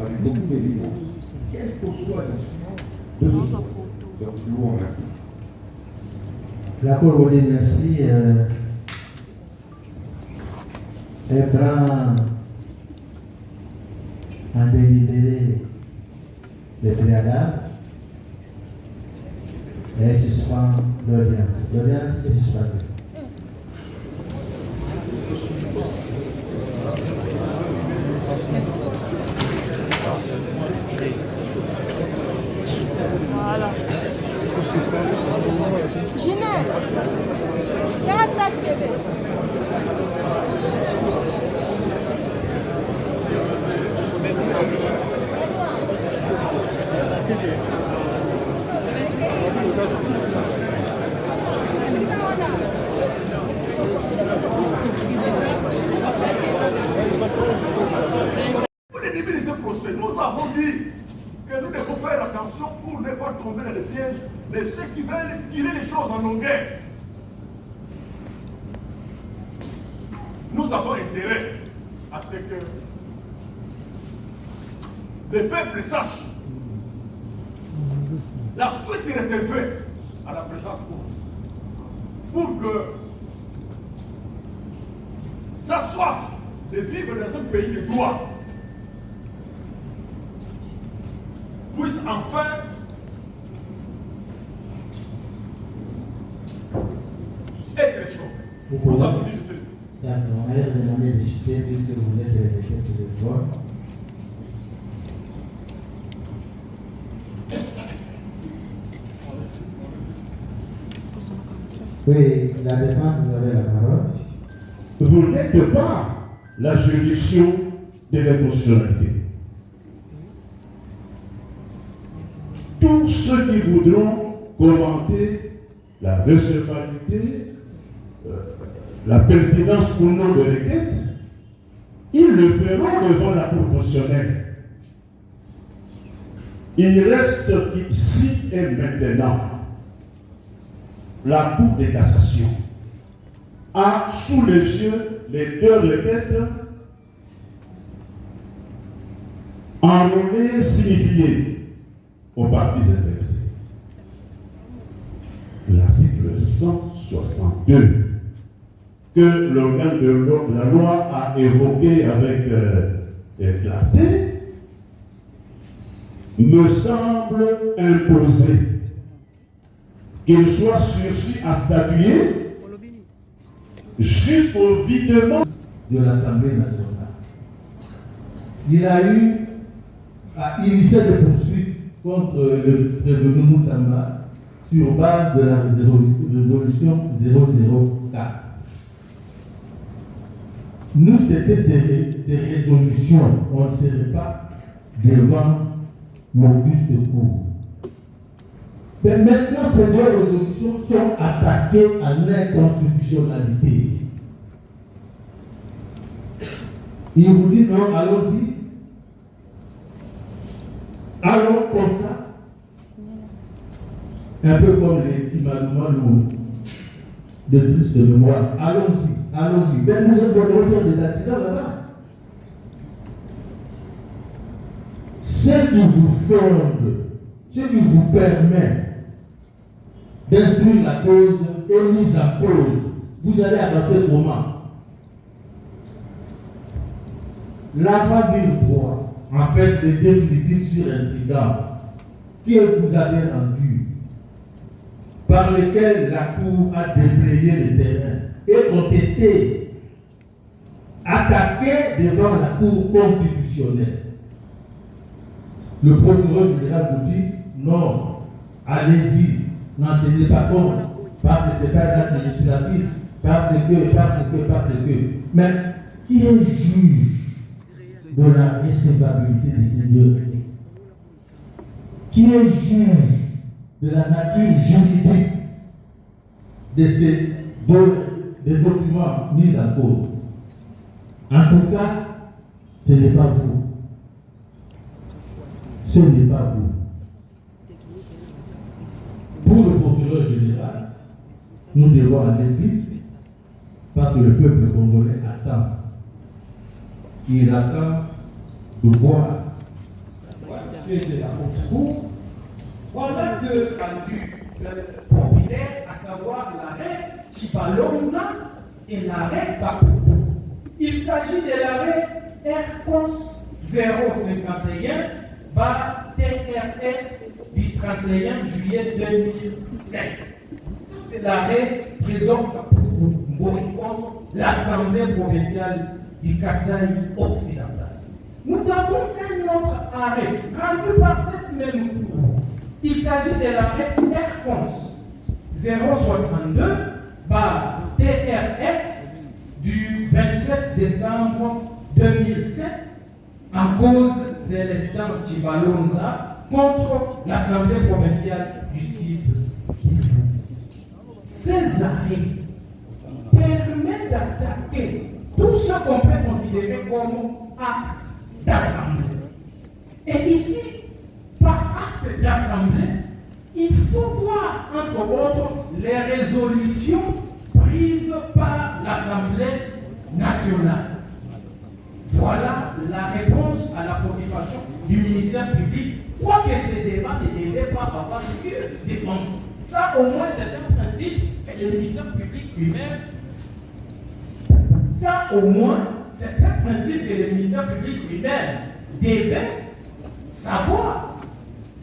Speaker 2: avec beaucoup d'élégance, quelle que soit l'issue de ce procès. Donc je vous remercie.
Speaker 20: La Cour vous dit merci. Elle prend en délibéré le préalable et suspend l'audience. L'audience est suspendue.
Speaker 5: Voilà. Ginette, regarde ça, bébé.
Speaker 16: Au début de ce procès, nous avons dit que nous devons faire attention pour ne pas tomber dans les pièges de ceux qui veulent tirer les choses en longueur. Nous avons intérêt à ce que le peuple sache la suite réservée à la présente course pour que sa soif de vivre dans un pays de droit puisse enfin être stoppée. Nous avons dit cela.
Speaker 20: On allait vous demander de chuter puisque vous êtes répété pour le vote. Oui, la défense, vous avez la parole.
Speaker 21: Vous n'êtes pas la juridiction
Speaker 12: de l'inconstitutionnalité. Tous ceux qui voudront commenter la recevabilité, la pertinence ou non de requête, ils le feront devant la Cour constitutionnelle. Il reste ici et maintenant la Cour de cassation a sous les yeux les deux requêtes enrôlées signifiées aux parties intéressées. L'article 162 que l'organe de la loi a évoqué avec clarté me semble imposer qu'il soit sursis à statuer jusqu'au videment
Speaker 13: de l'Assemblée nationale. Il a eu à initier des poursuites contre le prévenu Moutamba sur base de la résolution 004. Nous, c'était ces résolutions, on ne serait pas devant l'auguste cour. Mais maintenant, ces deux résolutions sont attaquées en inconstitutionnalité. Il vous dit non, allons-y. Allons comme ça. Un peu comme les Kimaluma de triste mémoire. Allons-y, allons-y. Ben, nous allons faire des accidents là-bas. Ce qui vous fonde, ce qui vous permet d'instruire la cause et mise en cause, vous allez avancer comment? L'aval du droit, en fait, le définitif sur l'incident que vous avez rendu, par lequel la Cour a déblayé le terrain et contesté, attaqué devant la Cour constitutionnelle. Le procureur général vous dit non, allez-y, n'en tenez pas compte, parce que ce n'est pas un acte législatif, parce que. Mais qui est juge de la recevabilité de ces deux règles? Qui est juge de la nature juridique de ces des documents mis en cause? En tout cas, ce n'est pas vous. Ce n'est pas vous. Pour le procureur général, nous devons aller vite parce que le peuple congolais attend. Il attend de voir.
Speaker 17: Voilà deux rendus populaires, à savoir l'arrêt Chipalonza et l'arrêt Baputo. Il s'agit de l'arrêt RCOS 051 par TRS du 31 juillet 2007. C'est l'arrêt Trésor Baputo contre l'Assemblée provinciale du Kasaï occidental. Nous avons un autre arrêt rendu par cette même cour. Il s'agit de l'arrêt RCOS 062 par TRS du 27 décembre 2007 en cause Célestin Chibalonza contre l'Assemblée provinciale du Sud Kivu. Ces arrêts permettent d'attaquer tout ce qu'on peut considérer comme acte d'assemblée. Et ici, par acte d'assemblée, il faut voir, entre autres, les résolutions prises par l'Assemblée nationale. Voilà la réponse à la préoccupation du ministère public, quoique ces débats ne devaient pas avoir lieu de conflit. Ça, au moins, c'est un principe que le ministère public lui-même. Ça, au moins, c'est un principe que le ministère public lui-même devait savoir.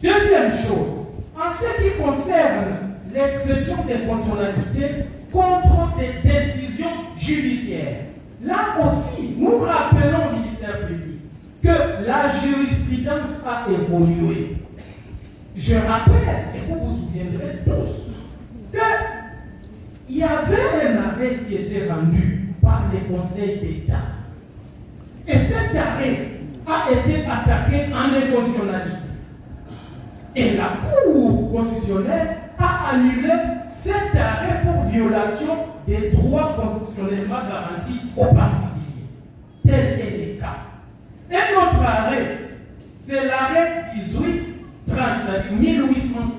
Speaker 17: Deuxième chose, en ce qui concerne l'exception des constitutionnalités contre des décisions judiciaires, là aussi, nous rappelons au ministère public que la jurisprudence a évolué. Je rappelle, et vous vous souviendrez tous, qu'il y avait un arrêt qui était rendu par les conseils d'État Et cet arrêt a été attaqué en inconstitutionnalité. Et la Cour constitutionnelle a annulé cet arrêt pour violation des droits constitutionnellement garantis aux particuliers. Tel est le cas. Un autre arrêt, c'est l'arrêt 1830, 1830.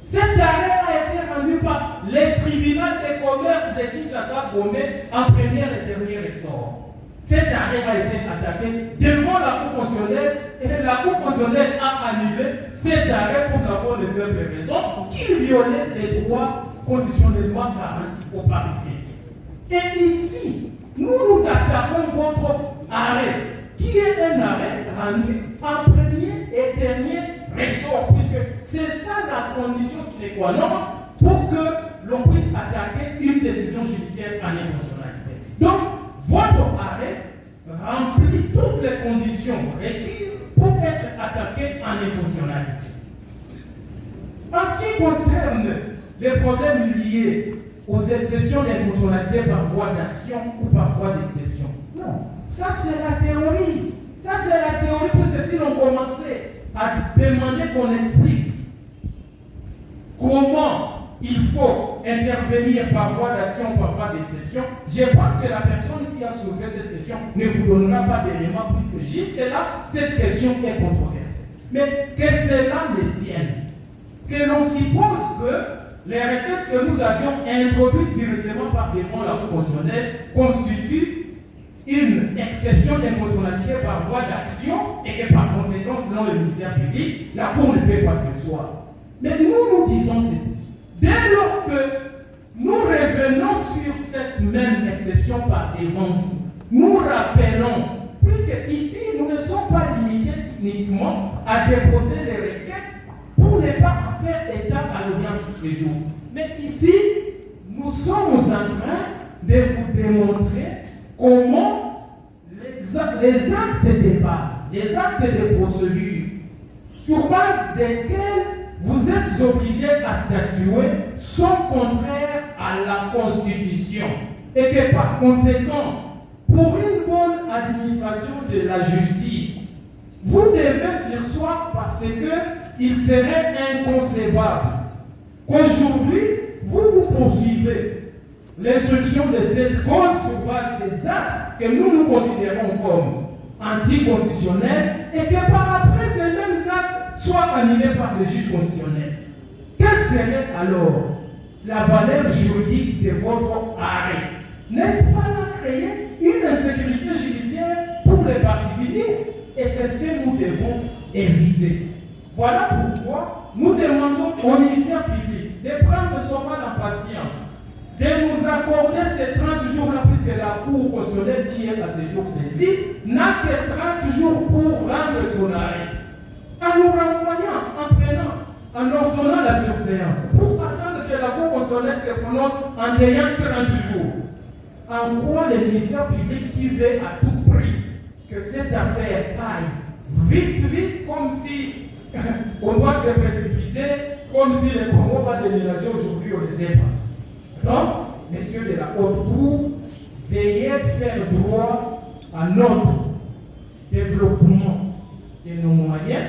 Speaker 17: Cet arrêt a été rendu par le tribunal de commerce de Kinshasa-Gomé en première et dernier ressort. Cet arrêt a été attaqué devant la Cour constitutionnelle et la Cour constitutionnelle a annulé cet arrêt pour la bonne et simple raison qu'il violait les droits constitutionnellement garantis aux particuliers. Et ici, nous nous attaquons votre arrêt, qui est un arrêt rendu en premier et dernier ressort, puisque c'est ça la condition sine qua non pour que l'on puisse attaquer une décision judiciaire en inconstitutionnalité. Donc, votre arrêt remplit toutes les conditions requises pour être attaqué en inconstitutionnalité. En ce qui concerne les problèmes liés aux exceptions d'inconstitutionnalité par voie d'action ou par voie d'exception, non, ça c'est la théorie. Ça c'est la théorie, parce que si l'on commençait à demander qu'on explique comment il faut intervenir par voie d'action ou par voie d'exception, je pense que la personne qui a soulevé cette question ne vous donnera pas d'éléments, puisque jusque-là, cette question est controversée. Mais que cela ne tienne, que l'on suppose que les requêtes que nous avions introduites directement par devant la Cour constitutionnelle constituent une exception d'inconstitutionnalité par voie d'action et que par conséquent, selon le ministère public, la Cour ne peut pas se soir. Mais nous disons ceci. Dès lors que nous revenons sur cette même exception par devant vous, nous rappelons, puisque ici nous ne sommes pas limités uniquement à déposer les requêtes pour ne pas faire état à l'audience tous les jours. Mais ici, nous sommes en train de vous démontrer comment les actes de base, les actes de procédure, sur base desquels vous êtes obligés à statuer, sont contraires à la Constitution. Et que par conséquent, pour une bonne administration de la justice, vous devez surseoir parce qu'il serait inconcevable qu'aujourd'hui, vous poursuivez l'instruction de cette cause sur base des actes que nous considérons comme anticonstitutionnels et que par après ces mêmes actes soient annulés par le juge constitutionnel. Quelle serait alors la valeur juridique de votre arrêt? N'est-ce pas là créer une insécurité judiciaire pour les particuliers? Et c'est ce que nous devons éviter. Voilà pourquoi nous demandons au ministère public de prendre son mal en patience, de nous accorder ces 30 jours-là, puisque la Cour constitutionnelle qui est à ce jour saisie n'a que 30 jours pour rendre son arrêt. En nous renvoyant, en prenant, en ordonnant la surséance, pour attendre que la Cour constitutionnelle se prononce en ayant 30 jours. En quoi le ministère public qui veut à tout prix que cette affaire aille vite, comme si on doit se précipiter, comme si le Congo va déménager aujourd'hui, on ne sait pas. Donc, messieurs de la haute cour, veillez faire droit à notre développement de nos moyens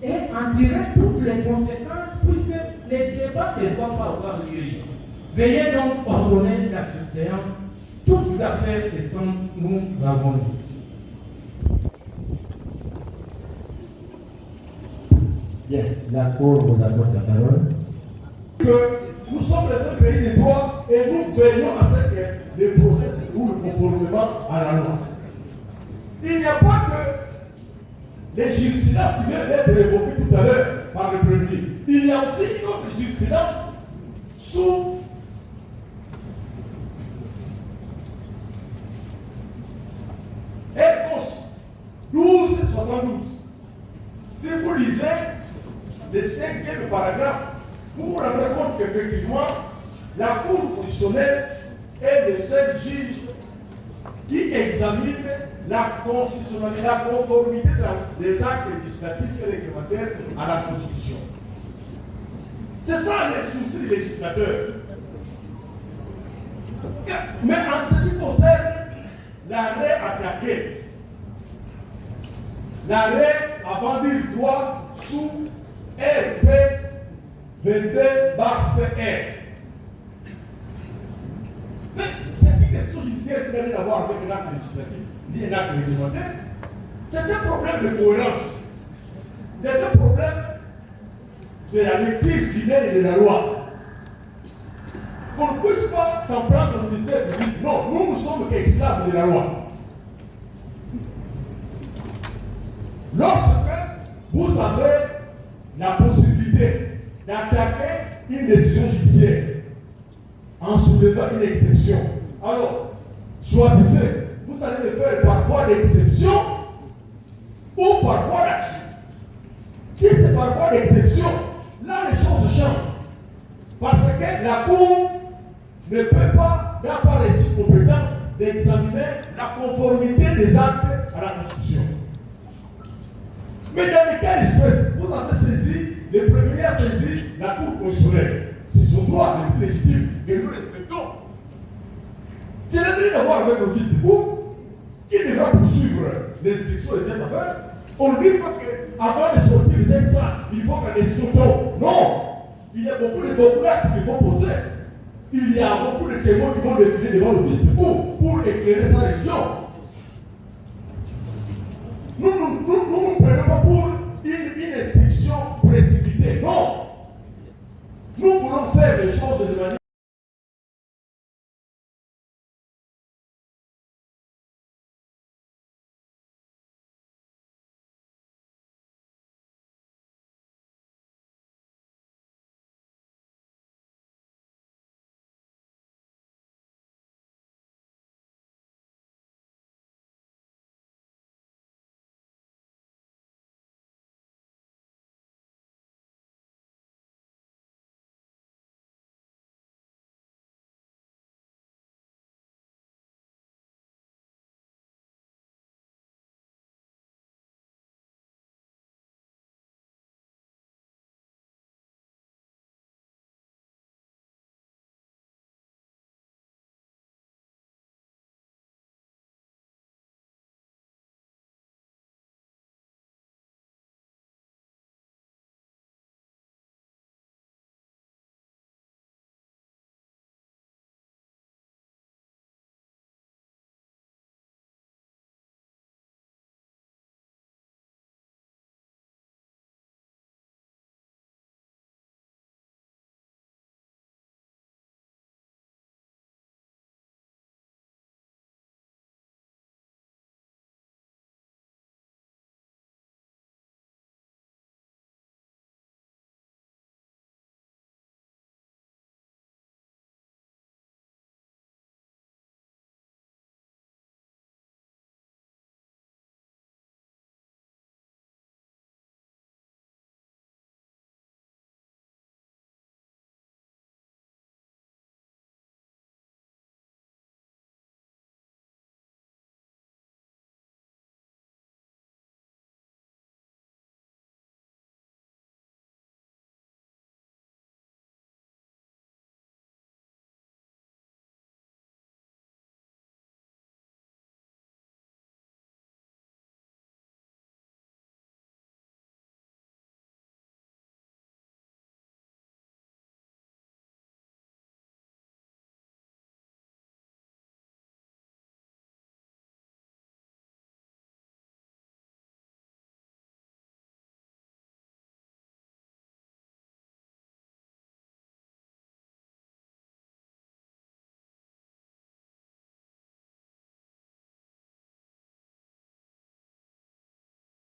Speaker 17: et en tirer toutes les conséquences, puisque les débats ne doivent pas avoir lieu ici. Veuillez donc ordonner la surséance. Toutes affaires cessantes, nous avons dit.
Speaker 20: Bien, la Cour vous apporte la parole.
Speaker 16: Que nous sommes le pays des droits et nous veillons à ce que le procès se déroule conformément à la loi. Il n'y a pas que les jurisprudences qui viennent d'être évoquées tout à l'heure par le prévenu. Il y a aussi une autre jurisprudence sous Ecos 1272. Si vous lisez le 5e paragraphe, vous vous rendrez compte qu'effectivement, la Cour constitutionnelle est le seul juge qui examine la constitutionnalité, la conformité des actes législatifs et réglementaires à la Constitution. C'est ça les soucis des législateurs. Mais en ce qui concerne l'arrêt attaqué l'arrêt avant dire droit sous RP 22/CR. Mais c'est une question judiciaire qui n'a rien à voir avec un acte législatif ni un acte réglementaire. C'est un problème de cohérence. C'est un problème de la lecture fidèle de la loi. Qu'on ne puisse pas s'en prendre au ministère public. Non, nous sommes qu'esclaves de la loi. Lorsque vous avez la possibilité d'attaquer une décision judiciaire en soulevant une exception, alors choisissez. Vous allez le faire par voie d'exception ou par voie d'action. Si c'est par voie d'exception, là les choses changent. Parce que la Cour ne peut pas, n'a pas reçu compétence d'examiner la conformité des actes à la Constitution. Mais dans les cas d'espèce, vous avez saisi, le prévenu a saisi la Cour constitutionnelle. C'est son droit le plus légitime que nous respectons. C'est le rien à voir avec le vice de Cour qui devra poursuivre l'instruction de cette affaire. On ne dit pas qu'avant de sortir les extraits, il faut que la décision tombe. Non! Il y a beaucoup d'actes qui vont poser. Il y a beaucoup de témoins qui vont défiler devant le vice de Cour pour éclairer sa religion. Nous ne prenons pas pour une instruction précipitée. Non! Nous voulons faire les choses de manière.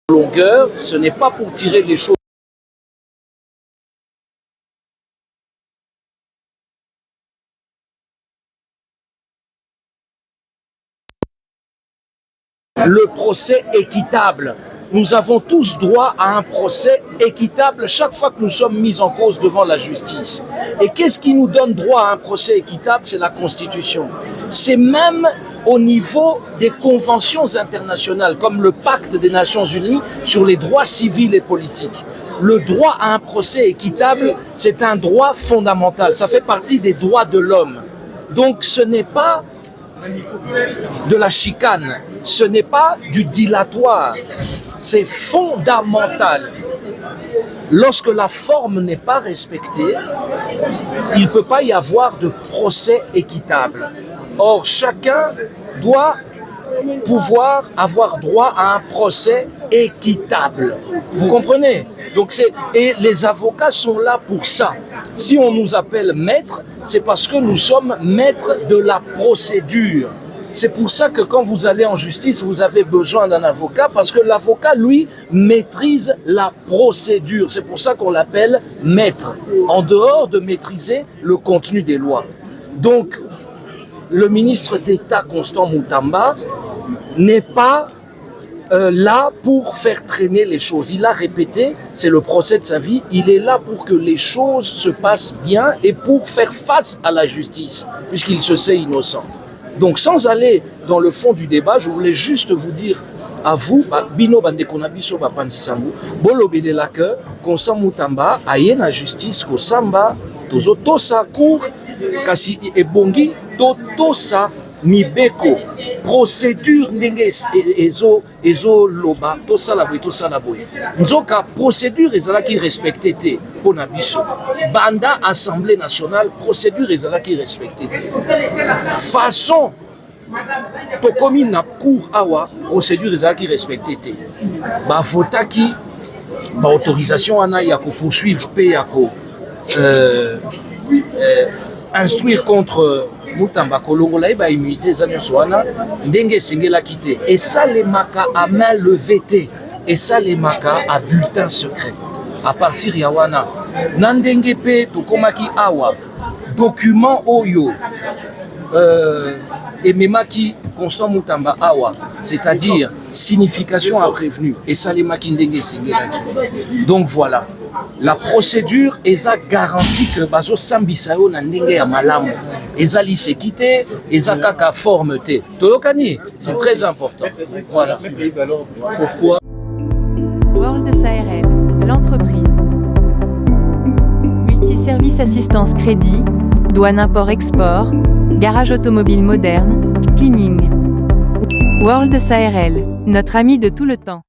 Speaker 8: Longueur, ce n'est pas pour tirer les choses. Le procès équitable. Nous avons tous droit à un procès équitable chaque fois que nous sommes mis en cause devant la justice. Et qu'est-ce qui nous donne droit à un procès équitable? C'est la Constitution. C'est même au niveau des conventions internationales, comme le Pacte des Nations Unies sur les droits civils et politiques. Le droit à un procès équitable, c'est un droit fondamental. Ça fait partie des droits de l'homme. Donc ce n'est pas de la chicane, ce n'est pas du dilatoire, c'est fondamental. Lorsque la forme n'est pas respectée, il ne peut pas y avoir de procès équitable. Or, chacun doit pouvoir avoir droit à un procès équitable. Vous comprenez? Donc et les avocats sont là pour ça. Si on nous appelle maître, c'est parce que nous sommes maîtres de la procédure. C'est pour ça que quand vous allez en justice, vous avez besoin d'un avocat, parce que l'avocat, lui, maîtrise la procédure. C'est pour ça qu'on l'appelle maître, en dehors de maîtriser le contenu des lois. Donc, le ministre d'État Constant Moutamba n'est pas là pour faire traîner les choses. Il a répété, c'est le procès de sa vie, il est là pour que les choses se passent bien et pour faire face à la justice, puisqu'il se sait innocent. Donc sans aller dans le fond du débat, je voulais juste vous dire à vous, Bino Bandekonabiso Bapanzisango, Bolobelela que Constant Moutamba aye na justice ko samba tozo tosa cour kasi ebongi to tosa mibeko procédure ndenge ezo loba tosala boye nzoka procédure ezalaki respecté te pona biso banda assemblée nationale procédure ezalaki respecté te façon tokomi na cour awa procédure ezalaki respecté te bavotaki autorisation wana ya ko poursuivre pe ya ko instruire contre Moutamba kolongola ba immunité za nyonso wana ndenge esengelaki te esalemaka à main levée te esalemaka à bulletin secret. À partir ya wana na ndenge pe tokomaki awa document oyo ememaki Constant Moutamba awa, c'est-à-dire signification à prévenu esalemaki ndenge esengelaki te. Donc voilà, la procédure eza garantie que bazo sambisa yo na ndenge ya malamu. Eza liseki te, eza kaka forme te. Toyokani, c'est très important. Voilà. Pourquoi
Speaker 21: World SARL, l'entreprise. Multiservice assistance crédit, douane import-export, garage automobile moderne, cleaning. World SARL, notre ami de tout le temps.